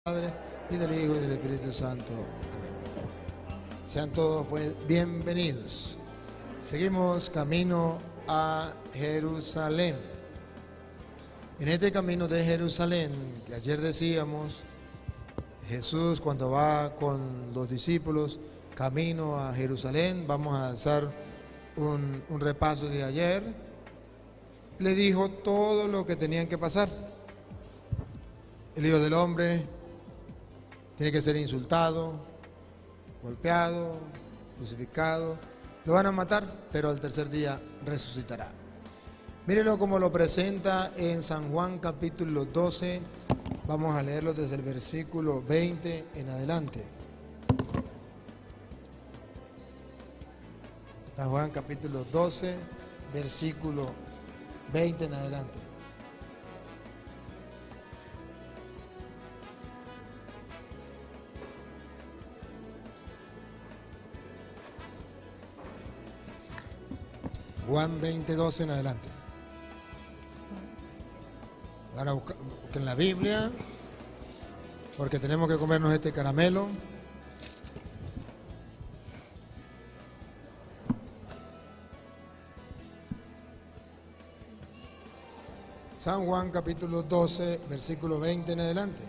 Padre, y del Hijo y del Espíritu Santo. Amén. Sean todos pues bienvenidos. Seguimos camino a Jerusalén. En este camino de Jerusalén, que ayer decíamos, Jesús cuando va con los discípulos camino a Jerusalén, vamos a hacer un repaso de ayer, le dijo todo lo que tenían que pasar. El Hijo del Hombre tiene que ser insultado, golpeado, crucificado. Lo van a matar, pero al tercer día resucitará. Mírenlo como lo presenta en San Juan capítulo 12. Vamos a leerlo desde el versículo 20 en adelante. San Juan capítulo 12, versículo 20 en adelante. Juan 20:12 en adelante. Van a buscar en la Biblia, porque tenemos que comernos este caramelo. San Juan capítulo 12, versículo 20 en adelante.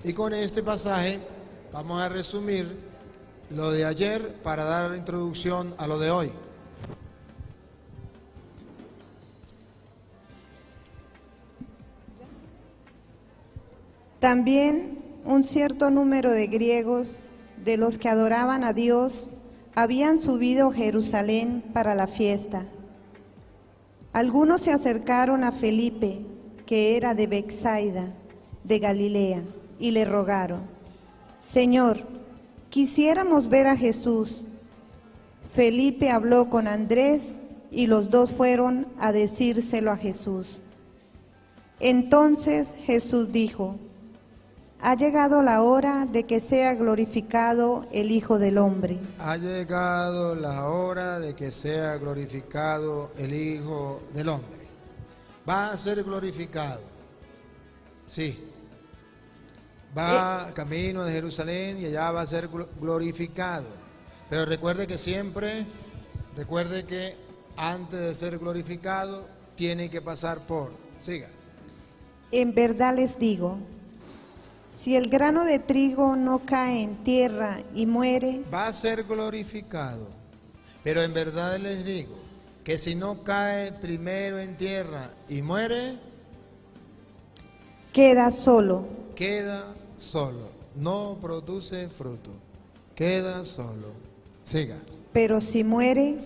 Y con este pasaje vamos a resumir lo de ayer para dar introducción a lo de hoy. También un cierto número de griegos, de los que adoraban a Dios, habían subido a Jerusalén para la fiesta. Algunos se acercaron a Felipe, que era de Betsaida, de Galilea, y le rogaron: Señor, quisiéramos ver a Jesús. Felipe habló con Andrés y los dos fueron a decírselo a Jesús. Entonces Jesús dijo: Ha llegado la hora de que sea glorificado el Hijo del Hombre. Ha llegado la hora de que sea glorificado el Hijo del Hombre. Va a ser glorificado. Sí. Va camino de Jerusalén y allá va a ser glorificado. Pero recuerde que antes de ser glorificado tiene que pasar por, siga. En verdad les digo, si el grano de trigo no cae en tierra y muere, va a ser glorificado. Pero en verdad les digo que si no cae primero en tierra y muere, queda solo. Queda solo, no produce fruto, queda solo. Siga. Pero si muere,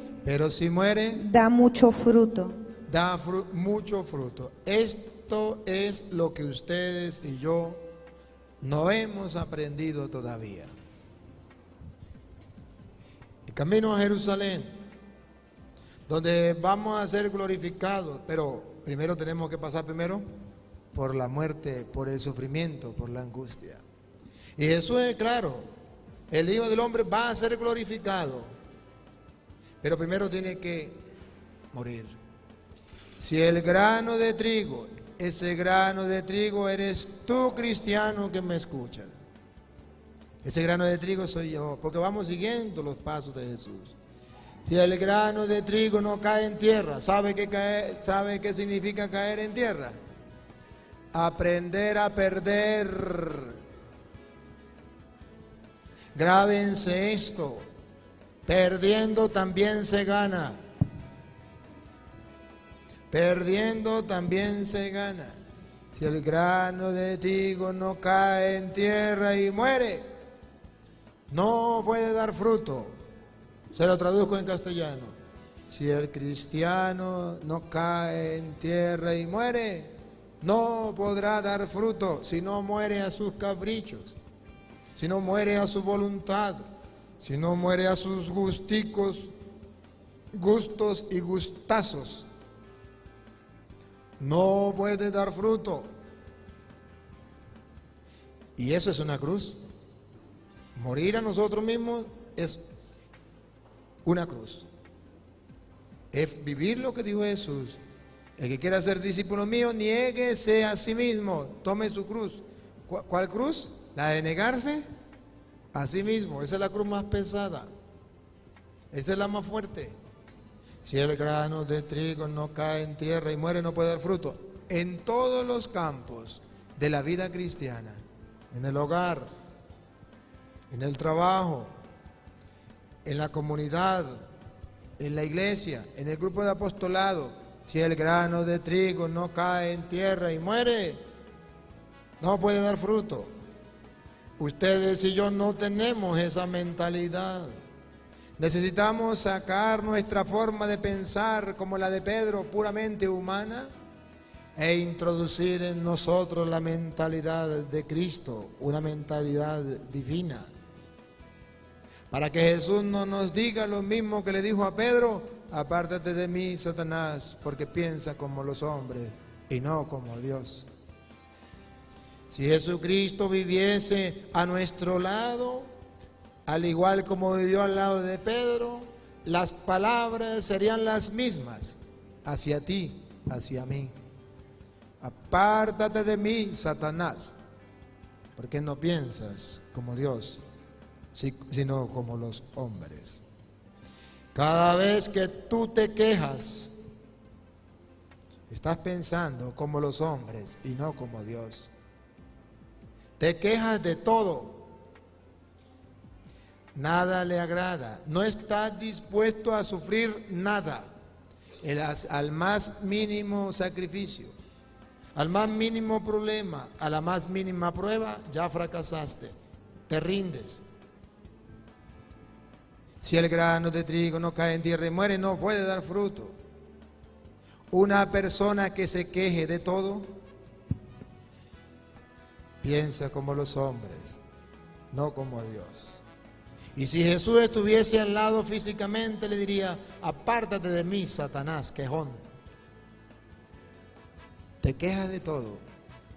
da mucho fruto. Da mucho fruto. Esto es lo que ustedes y yo no hemos aprendido todavía. El camino a Jerusalén, donde vamos a ser glorificados, pero primero tenemos que pasar por la muerte, por el sufrimiento, por la angustia. Y eso es claro, el Hijo del Hombre va a ser glorificado, pero primero tiene que morir. Si el grano de trigo, ese grano de trigo eres tú, cristiano, que me escuchas. Ese grano de trigo soy yo, porque vamos siguiendo los pasos de Jesús. Si el grano de trigo no cae en tierra, ¿sabe qué significa caer en tierra? Aprender a perder. Grábense esto: perdiendo también se gana. Perdiendo también se gana. Si el grano de trigo no cae en tierra y muere, no puede dar fruto. Se lo traduzco en castellano: si el cristiano no cae en tierra y muere, no podrá dar fruto. Si no muere a sus caprichos, si no muere a su voluntad, si no muere a sus gustos y gustazos, no puede dar fruto. Y eso es una cruz. Morir a nosotros mismos es una cruz. es vivir lo que dijo Jesús. El que quiera ser discípulo mío, niéguese a sí mismo, tome su cruz. ¿Cuál cruz? La de negarse a sí mismo. Esa es la cruz más pesada. Esa es la más fuerte. Si el grano de trigo no cae en tierra y muere, no puede dar fruto. En todos los campos de la vida cristiana, en el hogar, en el trabajo, en la comunidad, en la iglesia, en el grupo de apostolado, si el grano de trigo no cae en tierra y muere, no puede dar fruto. Ustedes y yo no tenemos esa mentalidad. Necesitamos sacar nuestra forma de pensar como la de Pedro, puramente humana, e introducir en nosotros la mentalidad de Cristo, una mentalidad divina. Para que Jesús no nos diga lo mismo que le dijo a Pedro: apártate de mí, Satanás, porque piensa como los hombres y no como Dios. Si Jesucristo viviese a nuestro lado, al igual como vivió al lado de Pedro, las palabras serían las mismas hacia ti, hacia mí. Apártate de mí, Satanás, porque no piensas como Dios, sino como los hombres. Cada vez que tú te quejas, estás pensando como los hombres y no como Dios. Te quejas de todo. Nada le agrada, no está dispuesto a sufrir nada, al más mínimo sacrificio, al más mínimo problema, a la más mínima prueba, ya fracasaste, te rindes. Si el grano de trigo no cae en tierra y muere, no puede dar fruto. Una persona que se queje de todo, piensa como los hombres, no como Dios. Y si Jesús estuviese al lado físicamente, le diría: apártate de mí, Satanás, quejón. Te quejas de todo,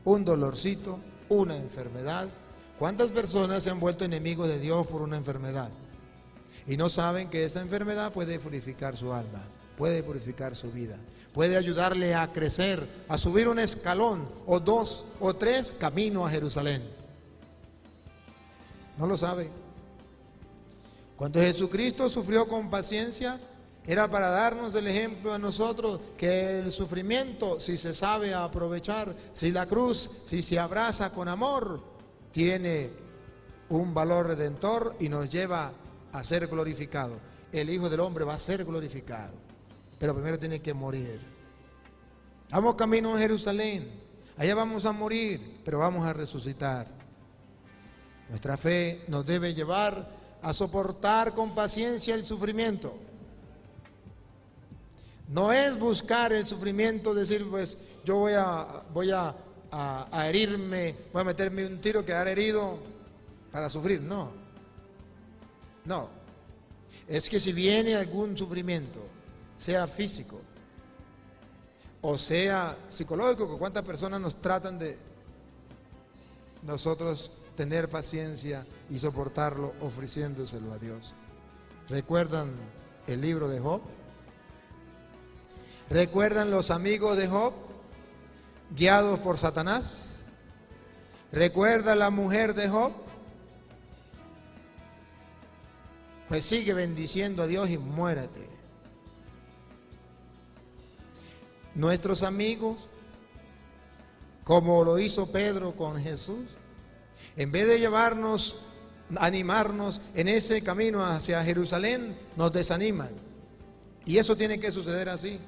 un dolorcito, una enfermedad. ¿Cuántas personas se han vuelto enemigos de Dios por una enfermedad? Y no saben que esa enfermedad puede purificar su alma, puede purificar su vida, puede ayudarle a crecer, a subir un escalón, o 2 o 3 camino a Jerusalén. No lo saben. Cuando Jesucristo sufrió con paciencia, era para darnos el ejemplo a nosotros que el sufrimiento, si se sabe aprovechar, si la cruz, si se abraza con amor, tiene un valor redentor y nos lleva a ser glorificado. El Hijo del Hombre va a ser glorificado, pero primero tiene que morir. Vamos camino a Jerusalén, allá vamos a morir, pero vamos a resucitar. Nuestra fe nos debe llevar a soportar con paciencia el sufrimiento. No es buscar el sufrimiento, decir, pues yo voy a herirme, voy a meterme un tiro, quedar herido para sufrir. No, no. Es que si viene algún sufrimiento, sea físico o sea psicológico, ¿cuántas personas nos tratan de nosotros tener paciencia y soportarlo ofreciéndoselo a Dios? ¿Recuerdan el libro de Job? ¿Recuerdan los amigos de Job guiados por Satanás? ¿Recuerda la mujer de Job? Pues sigue bendiciendo a Dios y muérate. Nuestros amigos, como lo hizo Pedro con Jesús, en vez de llevarnos, animarnos en ese camino hacia Jerusalén, nos desaniman. Y eso tiene que suceder así.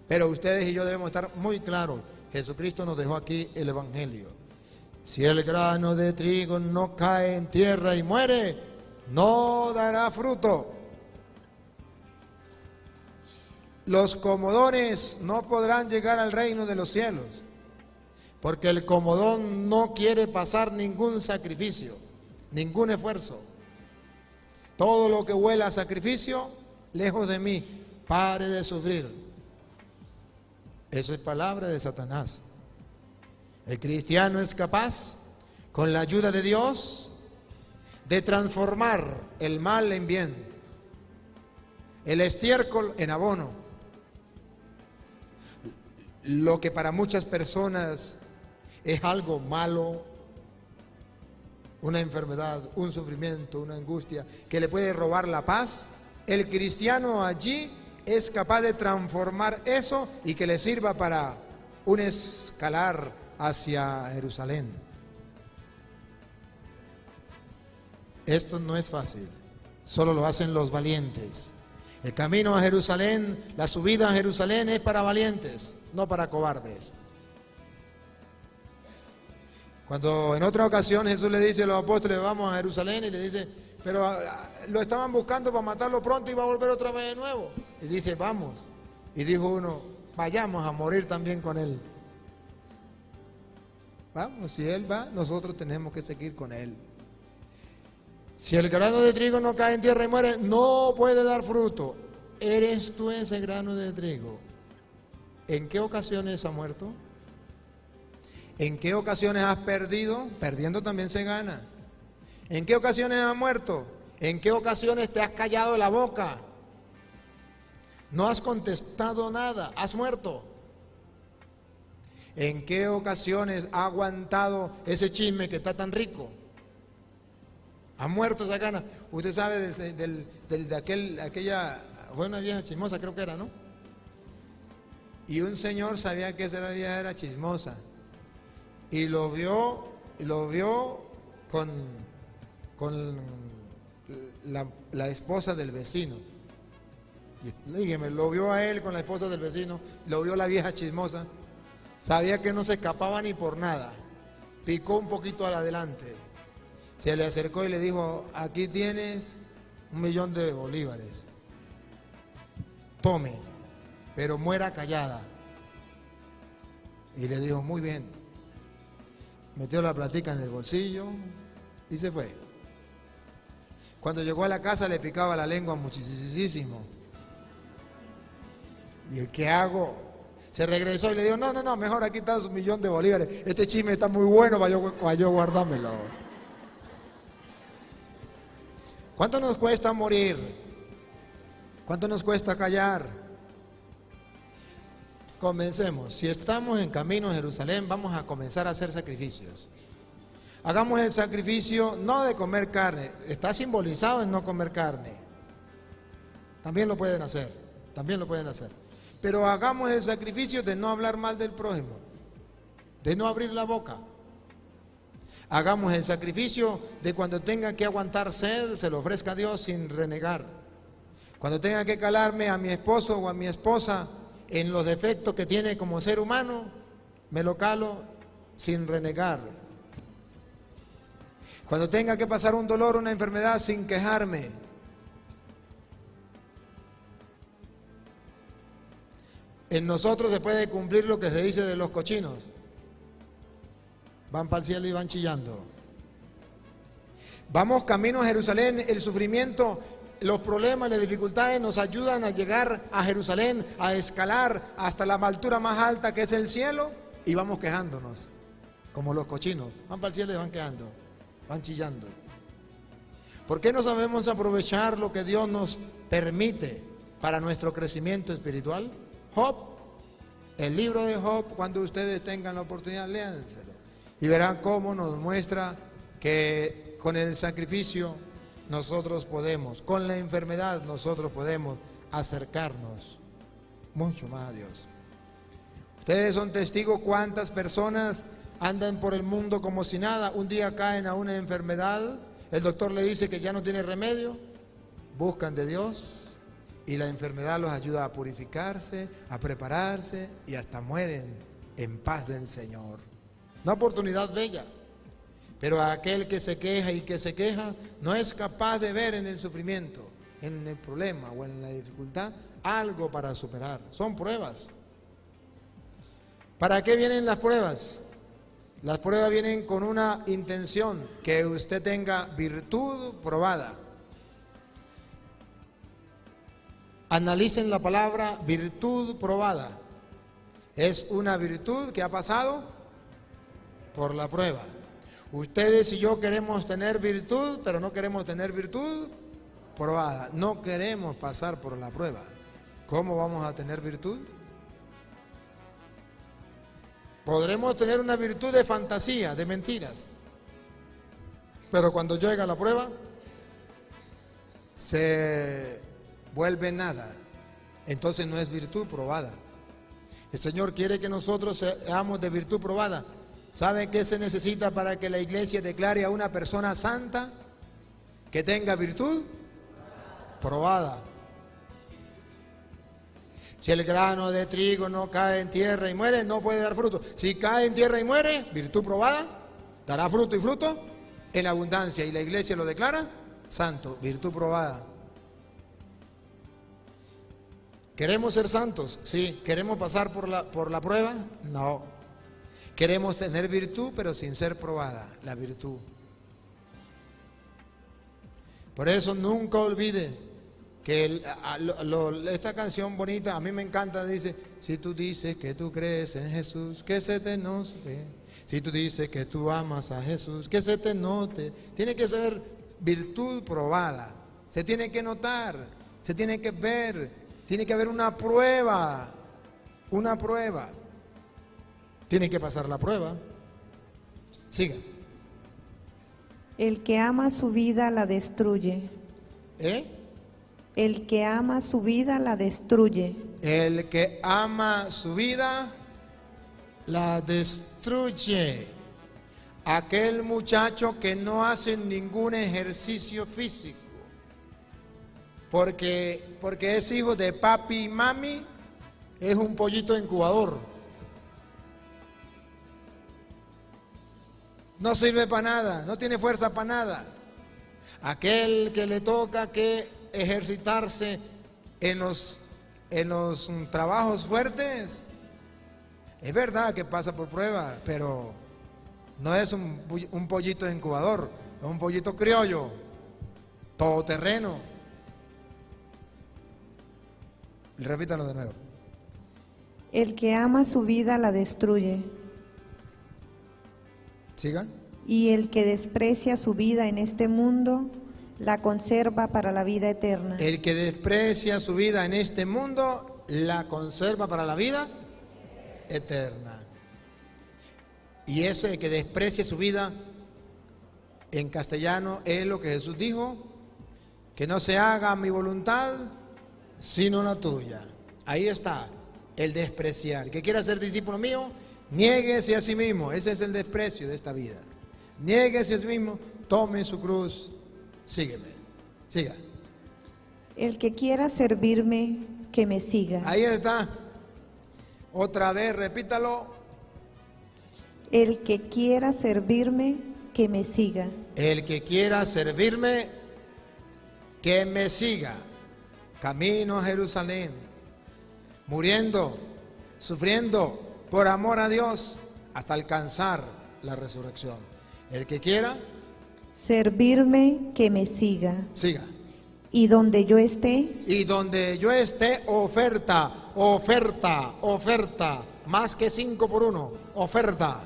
Pero ustedes y yo debemos estar muy claros. Jesucristo nos dejó aquí el Evangelio. Si el grano de trigo no cae en tierra y muere, no dará fruto. Los comodones no podrán llegar al reino de los cielos, porque el comodón no quiere pasar ningún sacrificio, ningún esfuerzo. Todo lo que huela a sacrificio, lejos de mí, pare de sufrir. Eso es palabra de Satanás. El cristiano es capaz, con la ayuda de Dios, de transformar el mal en bien. el estiércol en abono. Lo que para muchas personas es algo malo, una enfermedad, un sufrimiento, una angustia que le puede robar la paz, el cristiano allí es capaz de transformar eso y que le sirva para un escalar hacia Jerusalén. Esto no es fácil, solo lo hacen los valientes. El camino a Jerusalén, la subida a Jerusalén es para valientes, no para cobardes. Cuando en otra ocasión Jesús le dice a los apóstoles, vamos a Jerusalén, y le dice, pero lo estaban buscando para matarlo pronto y va a volver otra vez de nuevo. Y dice, vamos. Y dijo uno, vayamos a morir también con él. Vamos, si él va, nosotros tenemos que seguir con él. Si el grano de trigo no cae en tierra y muere, no puede dar fruto. ¿Eres tú ese grano de trigo? ¿En qué ocasiones ha muerto? ¿En qué ocasiones has perdido? Perdiendo también se gana. ¿En qué ocasiones has muerto? ¿En qué ocasiones te has callado la boca? No has contestado nada, has muerto. ¿En qué ocasiones ha aguantado ese chisme que está tan rico? Ha muerto esa gana. Usted sabe de aquella, fue una vieja chismosa, creo que era, ¿no? Y un señor sabía que esa vieja era chismosa. Y lo vio con la esposa del vecino. Dígame, lo vio a él con la esposa del vecino, lo vio la vieja chismosa. Sabía que no se escapaba ni por nada. Picó un poquito adelante. Se le acercó y le dijo, aquí tienes 1.000.000 de bolívares. Tome, pero muera callada. Y le dijo, muy bien. Metió la platica en el bolsillo y se fue. Cuando llegó a la casa le picaba la lengua muchísimo. ¿Y qué hago? Se regresó y le dijo, no, mejor aquí está 1.000.000 de bolívares. Este chisme está muy bueno para yo guardármelo. ¿Cuánto nos cuesta morir? ¿Cuánto nos cuesta callar? Comencemos. Si estamos en camino a Jerusalén, vamos a comenzar a hacer sacrificios. Hagamos el sacrificio no de comer carne, está simbolizado en no comer carne. También lo pueden hacer, Pero hagamos el sacrificio de no hablar mal del prójimo, de no abrir la boca. Hagamos el sacrificio de cuando tenga que aguantar sed, se lo ofrezca a Dios sin renegar. Cuando tenga que calarme a mi esposo o a mi esposa en los defectos que tiene como ser humano, me lo calo sin renegar. Cuando tenga que pasar un dolor, una enfermedad, sin quejarme. En nosotros se puede cumplir lo que se dice de los cochinos. Van para el cielo y van chillando. Vamos camino a Jerusalén. El sufrimiento, los problemas, las dificultades nos ayudan a llegar a Jerusalén, a escalar hasta la altura más alta que es el cielo, y vamos quejándonos, como los cochinos. Van para el cielo y van quejando, van chillando. ¿Por qué no sabemos aprovechar lo que Dios nos permite para nuestro crecimiento espiritual? Job, el libro de Job, cuando ustedes tengan la oportunidad, léanselo y verán cómo nos muestra que con el sacrificio nosotros podemos, con la enfermedad nosotros podemos acercarnos mucho más a Dios. Ustedes son testigos cuántas personas andan por el mundo como si nada, un día caen a una enfermedad, el doctor le dice que ya no tiene remedio, buscan de Dios y la enfermedad los ayuda a purificarse, a prepararse y hasta mueren en paz del Señor. Una oportunidad bella. Pero aquel que se queja y que se queja no es capaz de ver en el sufrimiento, en el problema o en la dificultad algo para superar. Son pruebas. ¿Para qué vienen las pruebas? Las pruebas vienen con una intención, que usted tenga virtud probada. Analicen la palabra virtud probada. Es una virtud que ha pasado por la prueba. Ustedes y yo queremos tener virtud, pero no queremos tener virtud probada. No queremos pasar por la prueba. ¿Cómo vamos a tener virtud? Podremos tener una virtud de fantasía, de mentiras. Pero cuando llega la prueba, se vuelve nada. Entonces no es virtud probada. El Señor quiere que nosotros seamos de virtud probada. ¿Sabe qué se necesita para que la iglesia declare a una persona santa que tenga virtud? Probada. Si el grano de trigo no cae en tierra y muere, no puede dar fruto. Si cae en tierra y muere, virtud probada, dará fruto y fruto en abundancia. Y la iglesia lo declara santo, virtud probada. ¿Queremos ser santos? Sí. ¿Queremos pasar por la prueba? No. Queremos tener virtud, pero sin ser probada, la virtud. Por eso nunca olvide que esta canción bonita, a mí me encanta, dice: si tú dices que tú crees en Jesús, que se te note. Si tú dices que tú amas a Jesús, que se te note. Tiene que ser virtud probada, se tiene que notar, se tiene que ver, tiene que haber una prueba, tiene que pasar la prueba. Siga. El que ama su vida la destruye. El que ama su vida la destruye. El que ama su vida la destruye. Aquel muchacho que no hace ningún ejercicio físico porque es hijo de papi y mami, es un pollito incubador. No sirve para nada, no tiene fuerza para nada. Aquel que le toca que ejercitarse en los trabajos fuertes, es verdad que pasa por prueba, pero no es un pollito incubador, es un pollito criollo, todoterreno. Repítalo de nuevo. El que ama su vida la destruye. Sigan. Y el que desprecia su vida en este mundo la conserva para la vida eterna. El que desprecia su vida en este mundo la conserva para la vida eterna. Y ese que desprecia su vida en castellano es lo que Jesús dijo: que no se haga mi voluntad sino la tuya. Ahí está el despreciar. Que quiera ser discípulo mío, niéguese a sí mismo. Ese es el desprecio de esta vida. Niéguese a sí mismo, tome su cruz, sígueme. Siga. El que quiera servirme, que me siga. Ahí está. Otra vez, repítalo. El que quiera servirme, que me siga. El que quiera servirme, que me siga. Camino a Jerusalén, muriendo, sufriendo por amor a Dios hasta alcanzar la resurrección. El que quiera servirme, que me siga. Siga. Y donde yo esté. Y donde yo esté, oferta, más que 5 por 1, oferta.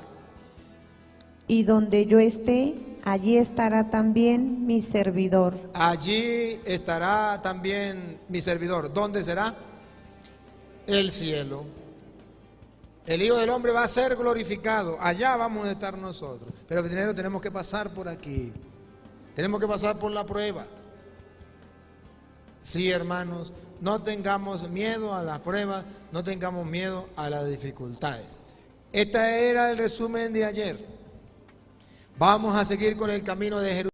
Y donde yo esté, allí estará también mi servidor. Allí estará también mi servidor. ¿Dónde será? El cielo. El Hijo del Hombre va a ser glorificado. Allá vamos a estar nosotros. Pero primero tenemos que pasar por aquí. Tenemos que pasar por la prueba. Sí, hermanos, no tengamos miedo a las pruebas, no tengamos miedo a las dificultades. Este era el resumen de ayer. Vamos a seguir con el camino de Jerusalén.